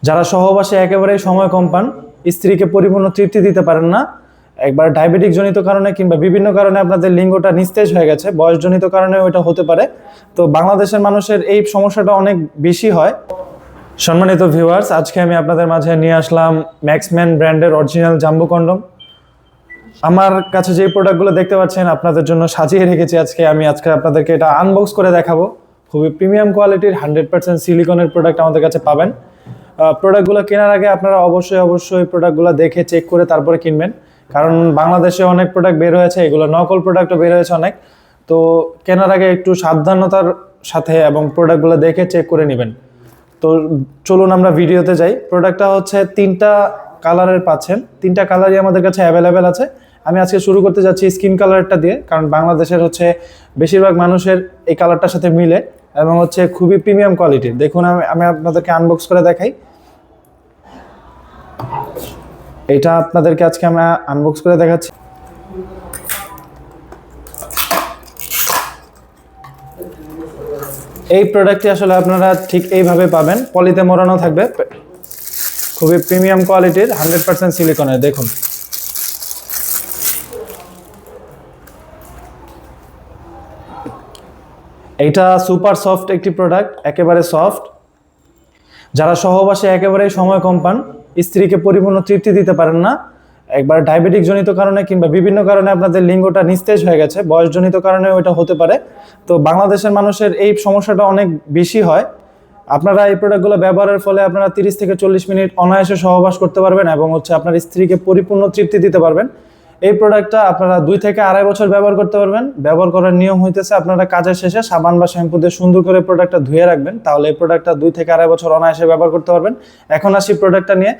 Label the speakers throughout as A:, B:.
A: যারা সহবাসে একেবারেই সময় কম পান, স্ত্রীকে পরিপূর্ণ তৃপ্তি দিতে পারেন না, একবার ডায়াবেটিক জনিত কারণে কিংবা বিভিন্ন কারণে আপনাদের লিঙ্গটা নিস্তেজ হয়ে গেছে, বয়সজনিত কারণে ওইটা হতে পারে। তো বাংলাদেশের মানুষের এই সমস্যাটা অনেক বেশি হয়। সম্মানিত ভিউয়ার্স, আজকে আমি আপনাদের মাঝে নিয়ে আসলাম ম্যাক্সম্যান ব্র্যান্ডের অরিজিনাল জাম্বো কন্ডম। আমার কাছে যে প্রোডাক্টগুলো দেখতে পাচ্ছেন আপনাদের জন্য সাজিয়ে রেখেছি। আজকে আপনাদেরকে এটা আনবক্স করে দেখাবো। খুবই প্রিমিয়াম কোয়ালিটির 100% সিলিকনের প্রোডাক্ট আমাদের কাছে পাবেন। প্রোডাক্টগুলো কেনার আগে আপনারা অবশ্যই প্রোডাক্টগুলো দেখে চেক করে তারপরে কিনবেন, কারণ বাংলাদেশে অনেক প্রোডাক্ট বের হয়েছে, এগুলো নকল প্রোডাক্টও বের হয়েছে অনেক। তো কেনার আগে একটু সাবধানতার সাথে এবং প্রোডাক্টগুলো দেখে চেক করে নেবেন। তো চলুন আমরা ভিডিওতে যাই। প্রোডাক্টটা হচ্ছে 3টা কালারের পাচ্ছেন, 3টা কালারই আমাদের কাছে অ্যাভেলেবেল আছে। আমি আজকে শুরু করতে যাচ্ছি স্কিন কালারটা দিয়ে, কারণ বাংলাদেশের বেশিরভাগ মানুষের এই কালারটার সাথে মিলে এবং খুবই প্রিমিয়াম কোয়ালিটির। দেখুন, আমি আপনাদেরকে আনবক্স করে দেখাই। এটা আপনাদেরকে আজকে আমরা আনবক্স করে দেখাচ্ছি। এই প্রোডাক্টটি আসলে আপনারা ঠিক এইভাবে পাবেন, পলিতে মোড়ানো থাকবে, খুবই প্রিমিয়াম কোয়ালিটির 100% সিলিকনের। দেখুন, এইটা সুপার সফট একটি প্রোডাক্ট, একেবারে সফট। যারা সহবাসে একেবারেই সময় কম পান, স্ত্রীকে পরিপূর্ণ তৃপ্তি দিতে পারেন না, একবার ডায়াবেটিক জনিত কারণে কিংবা বিভিন্ন কারণে আপনাদের লিঙ্গটা নিস্তেজ হয়ে গেছে, বয়সজনিত কারণে ওইটা হতে পারে। তো বাংলাদেশের মানুষের এই সমস্যাটা অনেক বেশি হয়। আপনারা এই প্রোডাক্টগুলো ব্যবহারের ফলে আপনারা 30 থেকে 40 মিনিট অনায়াসে সহবাস করতে পারবেন এবং আপনার স্ত্রীকে পরিপূর্ণ তৃপ্তি দিতে পারবেন। এই প্রোডাক্টটা আপনারা 2 থেকে 2.5 বছর ব্যবহার করতে পারবেন। ব্যবহার করার নিয়ম হইতেছে, আপনারা কাজের শেষে সাবান বা শ্যাম্পু দিয়ে সুন্দর করে প্রোডাক্টটা ধুয়ে রাখবেন, তাহলে এই প্রোডাক্টটা 2 থেকে 2.5 বছর অনায়াসে ব্যবহার করতে পারবেন। এখন আসি প্রোডাক্টটা নিয়ে।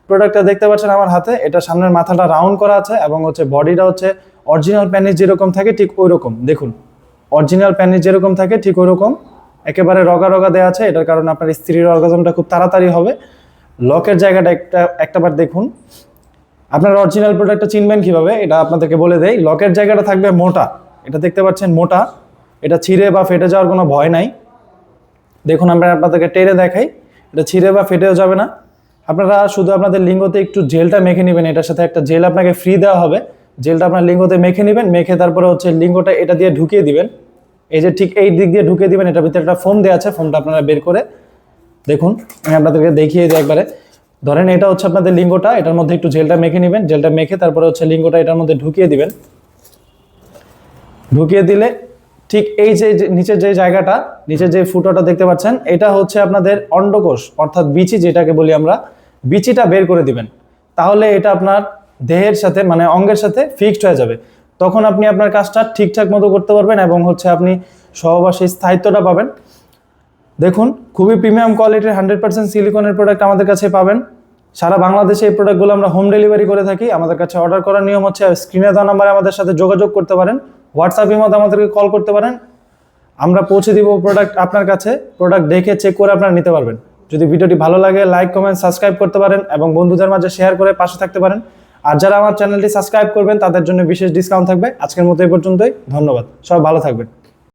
A: প্রোডাক্টটা দেখতে পাচ্ছেন আমার হাতে, এটা সামনের মাথাটা রাউন্ড করা আছে এবং বডিটা অরিজিনাল প্যানিস যেরকম থাকে ঠিক ওই রকম। দেখুন, অরিজিনাল প্যানিস যেরকম থাকে ঠিক ওই রকম একেবারে রগা রগা দেওয়া আছে। এটার কারণে আপনার স্ত্রীর অর্গাজমটা খুব তাড়াতাড়ি হবে। লকের জায়গাটা একটাবার দেখুন। আপনারা অরিজিনাল প্রোডাক্টটা চিনবেন কিভাবে এটা আপনাদেরকে বলে দেই। লকের জায়গাটা থাকবে মোটা, এটা দেখতে পাচ্ছেন মোটা, এটা ছিঁড়ে বা ফেটে যাওয়ার কোনো ভয় নাই। দেখুন, আমরা আপনাদেরকে টেরে দেখাই, এটা ছিঁড়ে বা ফেটেও যাবে না। আপনারা শুধু আপনাদের লিঙ্গতে একটু জেলটা মেখে নেবেন, এটার সাথে একটা জেল আপনাকে ফ্রি দেওয়া হবে। জেলটা আপনার লিঙ্গতে মেখে নেবেন, মেখে তারপরে লিঙ্গটা এটা দিয়ে ঢুকিয়ে দিবেন। এই যে ঠিক এই দিক দিয়ে ঢুকিয়ে দিবেন, এটার ভিতরে একটা ফোম দেওয়া আছে, ফোমটা আপনারা বের করে দেখুন। আমি আপনাদেরকে দেখিয়ে দিই একবারে। ধরেন এটা আপনাদের লিঙ্গটা, এটার মধ্যে একটু জেলটা মেখে নেবেন, জেলটা মেখে তারপরে লিঙ্গটা এটার মধ্যে ঢুকিয়ে দিবেন। ঢুকিয়ে দিলে ঠিক এই যে নিচের যে জায়গাটা, নিচের যে ফুটোটা দেখতে পাচ্ছেন, এটা আপনাদের অন্ডকোষ অর্থাৎ বিচি যেটাকে বলি আমরা, বিচিটা বের করে দিবেন। তাহলে এটা আপনার দেহের সাথে মানে অঙ্গের সাথে ফিক্সড হয়ে যাবে। তখন আপনি আপনার কাজটা ঠিকঠাক মতো করতে পারবেন এবং আপনি সহবাসী স্থায়িত্বটা পাবেন। দেখুন, খুবই প্রিমিয়াম কোয়ালিটির 100% সিলিকনের প্রোডাক্ট আমাদের কাছে পাবেন। সারা বাংলাদেশে এই প্রোডাক্টগুলো আমরা হোম ডেলিভারি করে থাকি। আমাদের কাছে অর্ডার করার নিয়ম স্ক্রিনে দেওয়া নাম্বারে আমাদের সাথে যোগাযোগ করতে পারেন, হোয়াটসঅ্যাপের মধ্যে আমাদেরকে কল করতে পারেন। আমরা পৌঁছে দিব প্রোডাক্ট আপনার কাছে। প্রোডাক্ট দেখে চেক করে আপনারা নিতে পারবেন। যদি ভিডিওটি ভালো লাগে লাইক কমেন্ট সাবস্ক্রাইব করতে পারেন এবং বন্ধুদের মাঝে শেয়ার করে পাশে থাকতে পারেন। আর যারা আমার চ্যানেলটি সাবস্ক্রাইব করবেন তাদের জন্য বিশেষ ডিসকাউন্ট থাকবে। আজকের মতো এই পর্যন্তই, ধন্যবাদ। সবাই ভালো থাকবেন।